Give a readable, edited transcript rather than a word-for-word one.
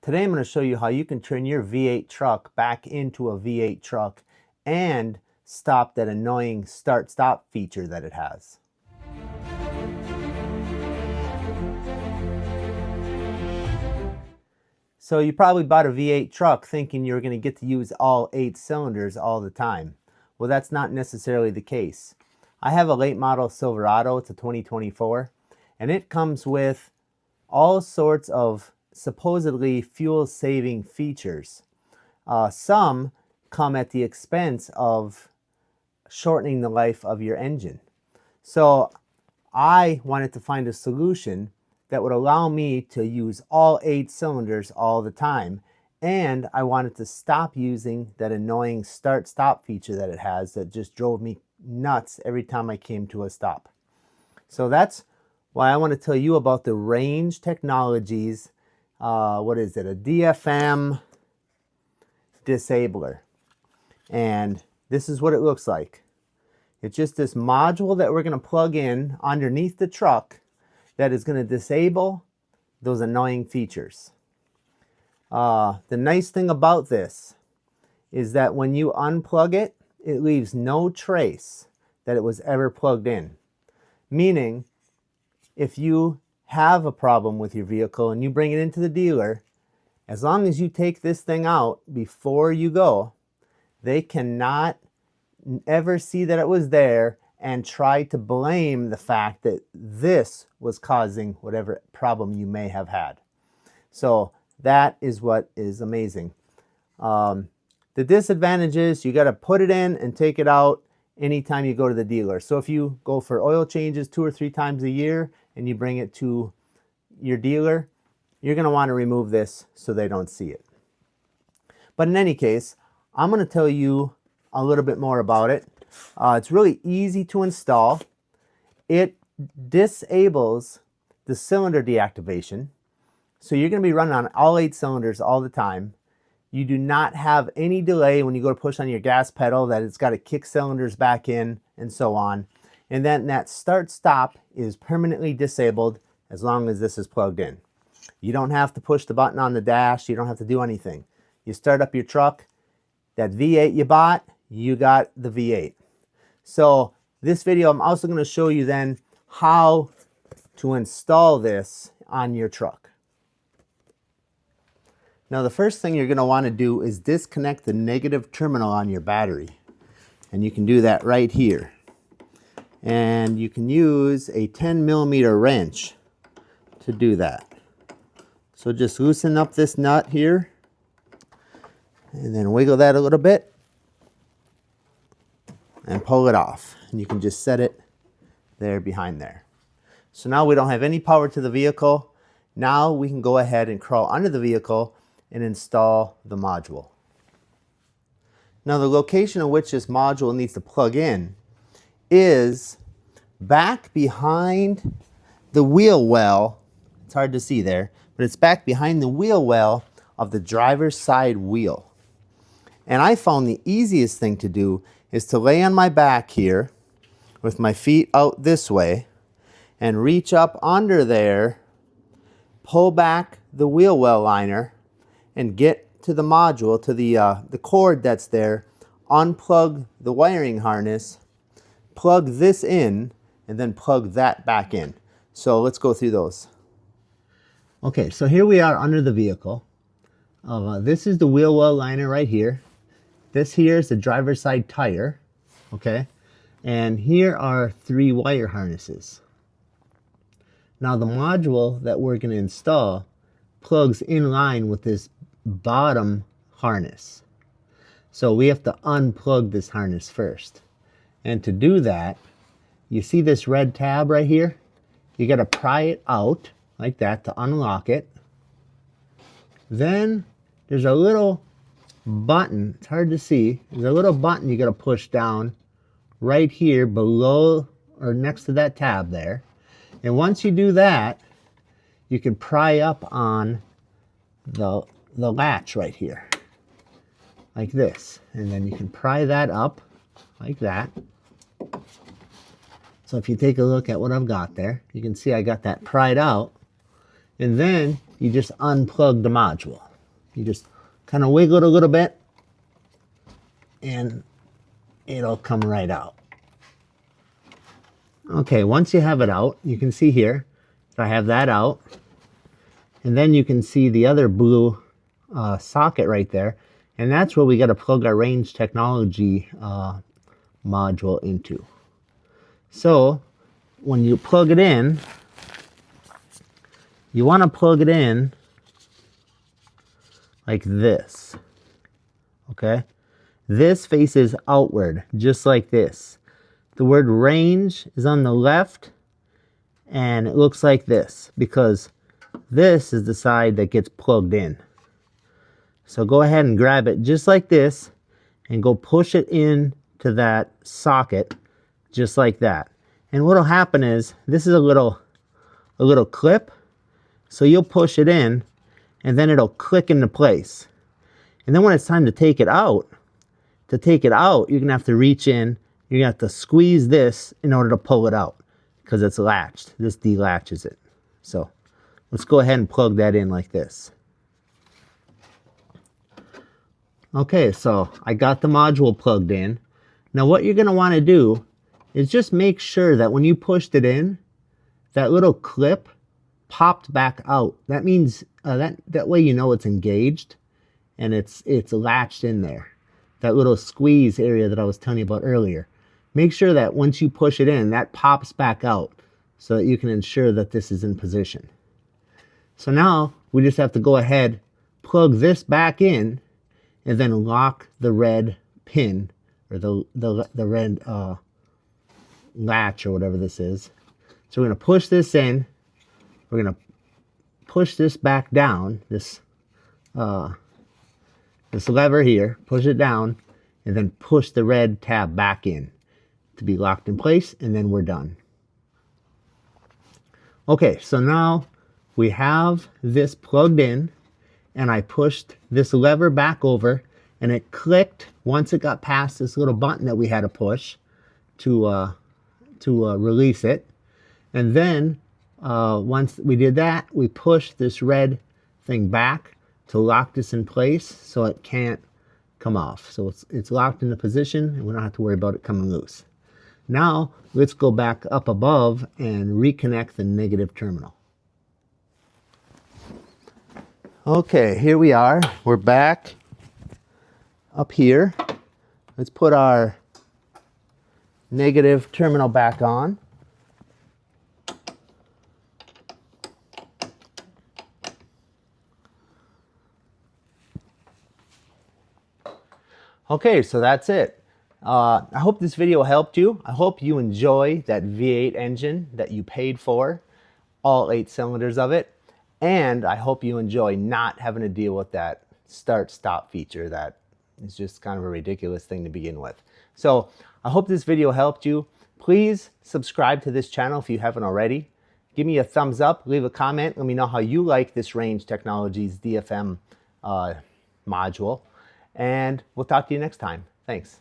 Today I'm going to show you how you can turn your V8 truck back into a V8 truck and stop that annoying start-stop feature that it has. So you probably bought a V8 truck thinking you were going to get to use all 8 cylinders all the time. Well, that's not necessarily the case. I have a late model Silverado, it's a 2024, and it comes with all sorts of supposedly fuel-saving features. Some come at the expense of shortening the life of your engine. So I wanted to find a solution that would allow me to use all 8 cylinders all the time, and I wanted to stop using that annoying start-stop feature that it has that just drove me nuts every time I came to a stop. So that's why I want to tell you about the Range Technologies what is it, a DFM disabler. And this is what it looks like. It's just this module that we're going to plug in underneath the truck that is going to disable those annoying features. The nice thing about this is that when you unplug it, it leaves no trace that it was ever plugged in. Meaning, if you have a problem with your vehicle and you bring it into the dealer, as long as you take this thing out before you go, they cannot ever see that it was there and try to blame the fact that this was causing whatever problem you may have had. So that is what is amazing. The disadvantage is you got to put it in and take it out anytime you go to the dealer. So if you go for oil changes 2 or 3 times a year and you bring it to your dealer, you're going to want to remove this so they don't see it. But in any case, I'm going to tell you a little bit more about it. It's really easy to install. It disables the cylinder deactivation. So you're going to be running on all 8 cylinders all the time. You do not have any delay when you go to push on your gas pedal that it's got to kick cylinders back in and so on. And then that start-stop is permanently disabled as long as this is plugged in. You don't have to push the button on the dash. You don't have to do anything. You start up your truck, that V8 you bought, you got the V8. So this video, I'm also going to show you then how to install this on your truck. Now the first thing you're going to want to do is disconnect the negative terminal on your battery. And you can do that right here. And you can use a 10mm wrench to do that. So just loosen up this nut here and then wiggle that a little bit and pull it off. And you can just set it there behind there. So now we don't have any power to the vehicle. Now we can go ahead and crawl under the vehicle and install the module. Now the location in which this module needs to plug in is back behind the wheel well. It's hard to see there, but it's back behind the wheel well of the driver's side wheel. And I found the easiest thing to do is to lay on my back here with my feet out this way and reach up under there, pull back the wheel well liner and get to the module, to the cord that's there, unplug the wiring harness, plug this in, and then plug that back in. So let's go through those. Okay, so here we are under the vehicle. This is the wheel well liner right here. This here is the driver's side tire, okay? And here are 3 wire harnesses. Now the module that we're going to install plugs in line with this bottom harness. So we have to unplug this harness first. And to do that, you see this red tab right here? You got to pry it out like that to unlock it. Then there's a little button, it's hard to see, there's a little button you got to push down right here below or next to that tab there. And once you do that, you can pry up on the latch right here like this, and then you can pry that up like that. So if you take a look at what I've got there, you can see I got that pried out, and then you just unplug the module. You just kind of wiggle it a little bit and it'll come right out. Okay, once you have it out, you can see here that I have that out. And then you can see the other blue socket right there. And that's where we got to plug our Range Technology module into. So when you plug it in, you want to plug it in like this. Okay? This faces outward, just like this. The word range is on the left, and it looks like this because this is the side that gets plugged in. So go ahead and grab it just like this and go push it in to that socket just like that. And what'll happen is this is a little clip. So you'll push it in and then it'll click into place. And then when it's time to take it out, you're gonna have to reach in, you're gonna have to squeeze this in order to pull it out because it's latched. This delatches it. So let's go ahead and plug that in like this. Okay, so I got the module plugged in. Now what you're gonna wanna do is just make sure that when you pushed it in, that little clip popped back out. That means that way you know it's engaged and it's latched in there. That little squeeze area that I was telling you about earlier. Make sure that once you push it in, that pops back out so that you can ensure that this is in position. So now we just have to go ahead, plug this back in, and then lock the red pin or the red latch or whatever this is. So we're going to push this in. We're going to push this back down, this lever here, push it down, and then push the red tab back in to be locked in place, and then we're done. Okay, so now we have this plugged in, and I pushed this lever back over, and it clicked once it got past this little button that we had to push to release it. And then once we did that, we pushed this red thing back to lock this in place so it can't come off. So it's locked into position and we don't have to worry about it coming loose. Now let's go back up above and reconnect the negative terminal. Okay, here we are. We're back up here. Let's put our negative terminal back on. Okay, so that's it. I hope this video helped you. I hope you enjoy that V8 engine that you paid for, all 8 cylinders of it. And I hope you enjoy not having to deal with that start-stop feature that is just kind of a ridiculous thing to begin with. So I hope this video helped you. Please subscribe to this channel if you haven't already. Give me a thumbs up, leave a comment, let me know how you like this Range Technologies DFM module. And we'll talk to you next time. Thanks.